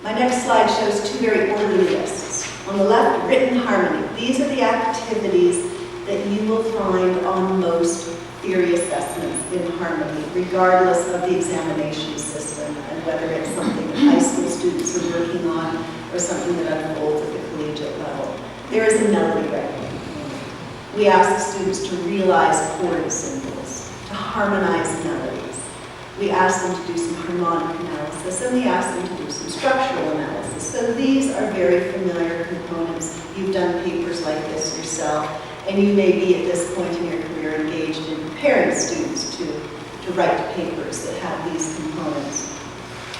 My next slide shows two very orderly lists. On the left, written harmony. These are the activities that you will find on most theory assessments in harmony, regardless of the examination system, and whether it's something that high school students are working on or something that unfolds at the collegiate level. There is a melody writing. We ask students to realize chord symbols, to harmonize melodies. We ask them to do some harmonic analysis, and we ask them to do some structural analysis. So these are very familiar components. You've done papers like this yourself, and you may be at this point in your career engaged in preparing students to write papers that have these components.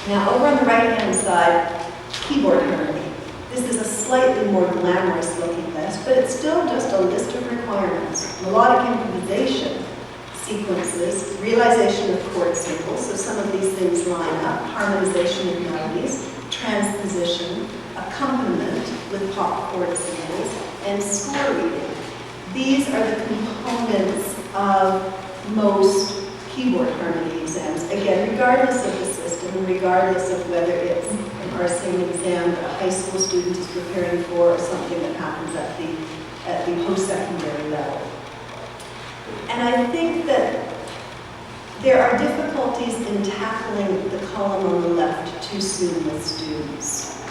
Now, over on the right-hand side, keyboard harmony. This is a slightly more glamorous looking list, but it's still just a list of requirements. Melodic improvisation, sequences, realization of chord symbols, so some of these things line up, harmonization of melodies, transposition, accompaniment with pop chord symbols, and score reading. These are the components of most keyboard harmony exams. Again, regardless of the system, regardless of whether it's an RSing exam that a high school student is preparing for or something that happens at the post-secondary level. And I think that there are difficulties in tackling the column on the left too soon with students.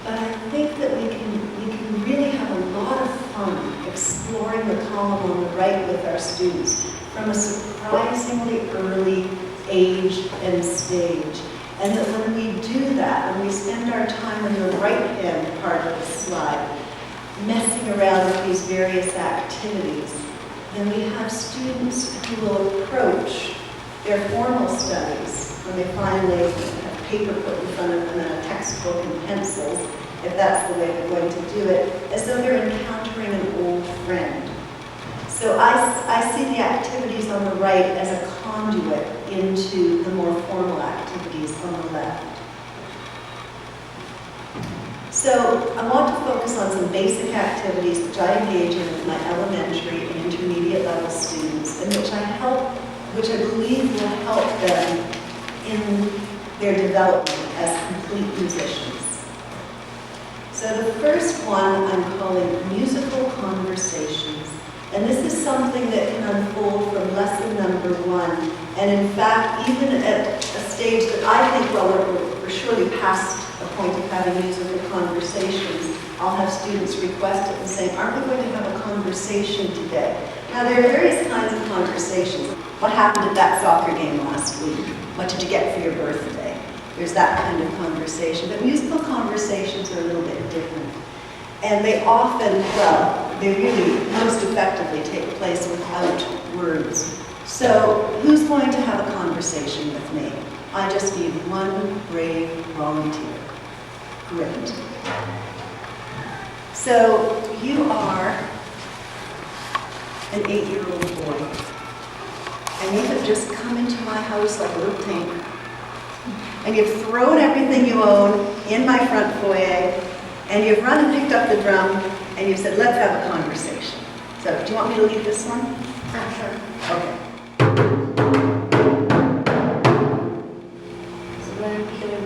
But I think that we can really have a lot of fun exploring the column on the right with our students from a surprisingly early age and stage. And that when we do that, when we spend our time in the right-hand part of the slide, messing around with these various activities, then we have students who will approach their formal studies when they finally have paper put in front of them and a textbook and pencils, if that's the way they're going to do it, as though they're encountering an old friend. So I see the activities on the right as a conduit into the more formal activities on the left. So I want to focus on some basic activities which I engage in with my elementary and intermediate level students, and which I believe will help them in their development as complete musicians. So the first one I'm calling musical conversations. And this is something that can unfold from lesson number 1. And in fact, even at a stage that I think, well, we're surely past the point of having musical conversations, I'll have students request it and say, aren't we going to have a conversation today? Now, there are various kinds of conversations. What happened at that soccer game last week? What did you get for your birthday? There's that kind of conversation. But musical conversations are a little bit different. And they often, well, they really most effectively take place without words. So who's going to have a conversation with me? I just need one brave volunteer. Great. So you are an 8-year-old boy, and you have just come into my house like a little tank, and you've thrown everything you own in my front foyer, and you've run and picked up the drum, and you've said, let's have a conversation. So, do you want me to lead this one? Sure. Okay. So then I'm feeling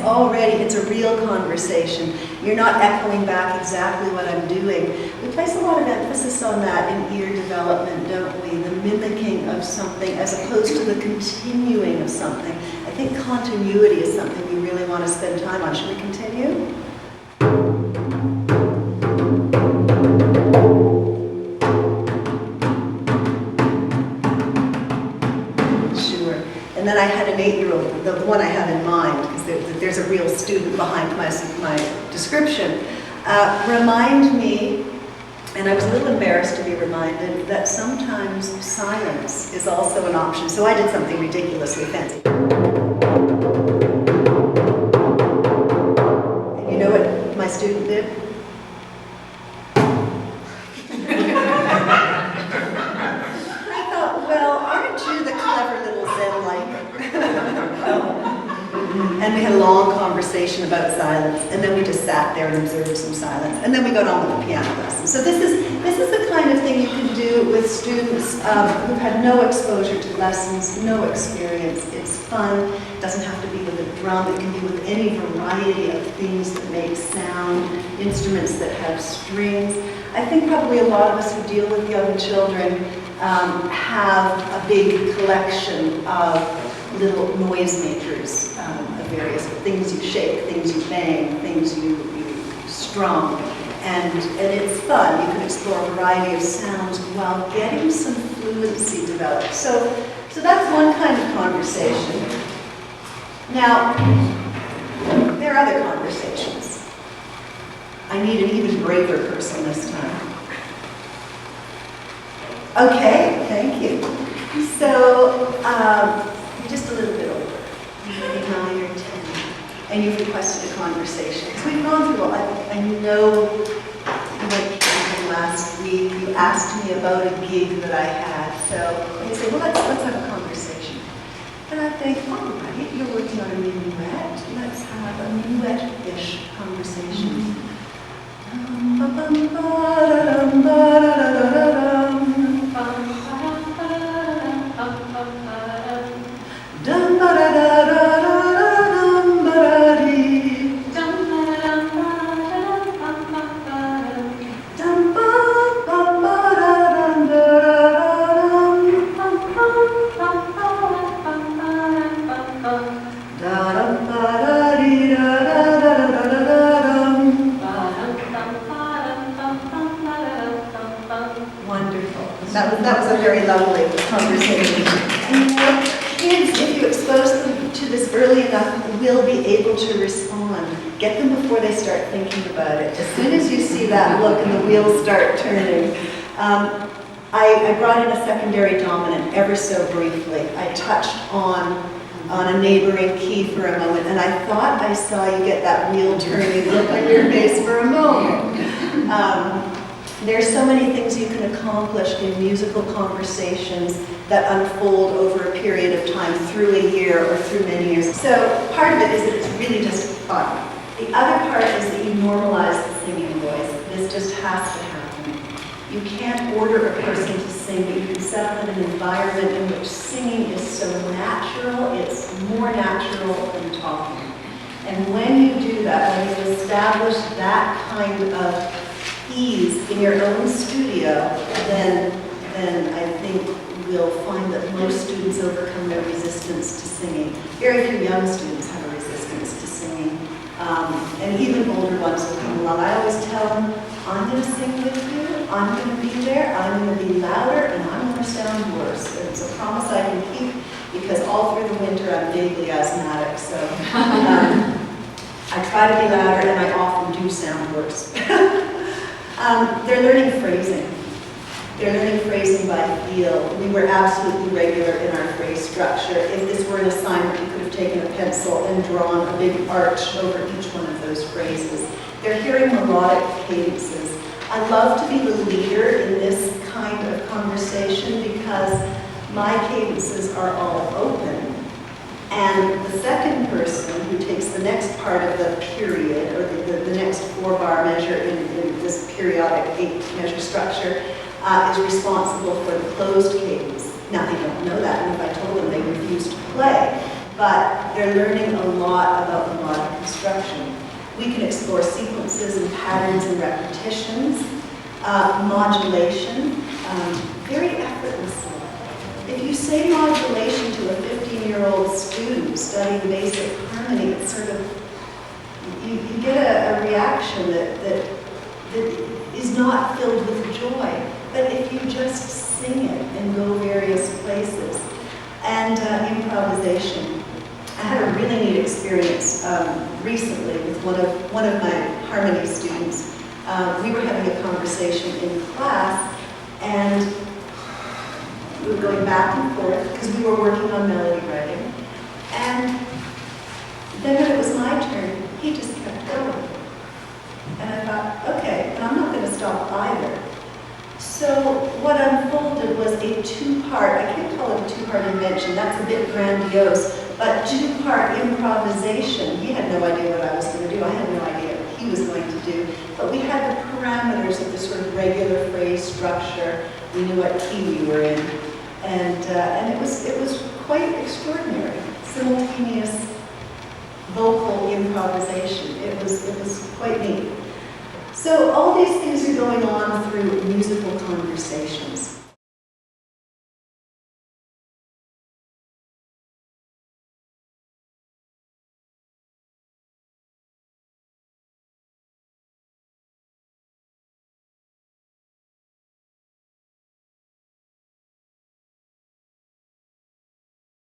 already it's a real conversation. You're not echoing back exactly what I'm doing. We place a lot of emphasis on that in ear development, don't we? The mimicking of something as opposed to the continuing of something. I think continuity is something we really want to spend time on. Should we continue? Sure. And then I had an 8-year-old, the one I have in mind, because there's a real student behind my description, remind me, and I was a little embarrassed to be reminded, that sometimes silence is also an option. So I did something ridiculously fancy. And you know what my student did? I thought, well, aren't you the clever little Zen-like? And we had a long conversation. conversation about silence, and then we just sat there and observed some silence, and then we got on with the piano lesson. So this is the kind of thing you can do with students who've had no exposure to lessons, no experience. It's fun. It doesn't have to be with a drum. It can be with any variety of things that make sound, instruments that have strings. I think probably a lot of us who deal with young children have a big collection of little noisemakers of various things you shake, things you bang, things you strum, and it's fun. You can explore a variety of sounds while getting some fluency developed. So that's one kind of conversation. Now, there are other conversations. I need an even braver person this time. Okay, thank you. So, just a little bit older, maybe 9 or 10, and you've requested a conversation. So we've gone through, I know you went to last week, you asked me about a gig that I had, so you say, well, let's have a conversation. And I think, all right, you're working on a minuet, let's have a minuet-ish conversation. That was a very lovely conversation. And you know, kids, if you expose them to this early enough, will be able to respond. Get them before they start thinking about it. As soon as you see that look and the wheels start turning. I brought in a secondary dominant ever so briefly. I touched on a neighboring key for a moment, and I thought I saw you get that wheel turning look on your face for a moment. There's so many things you can accomplish in musical conversations that unfold over a period of time, through a year or through many years. So part of it is that it's really just fun. The other part is that you normalize the singing voice. This just has to happen. You can't order a person to sing, but you can set up an environment in which singing is so natural, it's more natural than talking. And when you do that, when you establish that kind of ease in your own studio, then I think we'll find that most students overcome their resistance to singing. Very few young students have a resistance to singing, and even older ones will come along. I always tell them, I'm going to sing with you, I'm going to be there, I'm going to be louder, and I'm going to sound worse. It's a promise I can keep, because all through the winter I'm vaguely asthmatic, so I try to be louder, and I often do sound worse. They're learning phrasing. They're learning phrasing by feel. We were absolutely regular in our phrase structure. If this were an assignment, you could have taken a pencil and drawn a big arch over each one of those phrases. They're hearing melodic cadences. I love to be the leader in this kind of conversation because my cadences are all open. And the second person who takes the next part of the period, or the next 4-bar measure in this periodic 8-measure structure, is responsible for the closed cadence. Now, they don't know that, and if I told them, they refuse to play. But they're learning a lot about melodic construction. We can explore sequences and patterns and repetitions, modulation, very effortlessly. If you say modulation to a 15-year-old student studying basic harmony, it's sort of, you get a reaction that is not filled with joy. But if you just sing it and go various places, and improvisation. I had a really neat experience recently with one of my harmony students. We were having a conversation in class, and we were going back and forth because we were working on melody writing. And then when it was my turn, he just kept going. And I thought, okay, and I'm not going to stop either. So what unfolded was a two-part, I can't call it a two-part invention, that's a bit grandiose, but two-part improvisation. He had no idea what I do. I had no idea what he was going to do. But we had the parameters of the sort of regular phrase structure. We knew what key we were in. And it was quite extraordinary. Simultaneous vocal improvisation. It was quite neat. So all these things are going on through musical conversations.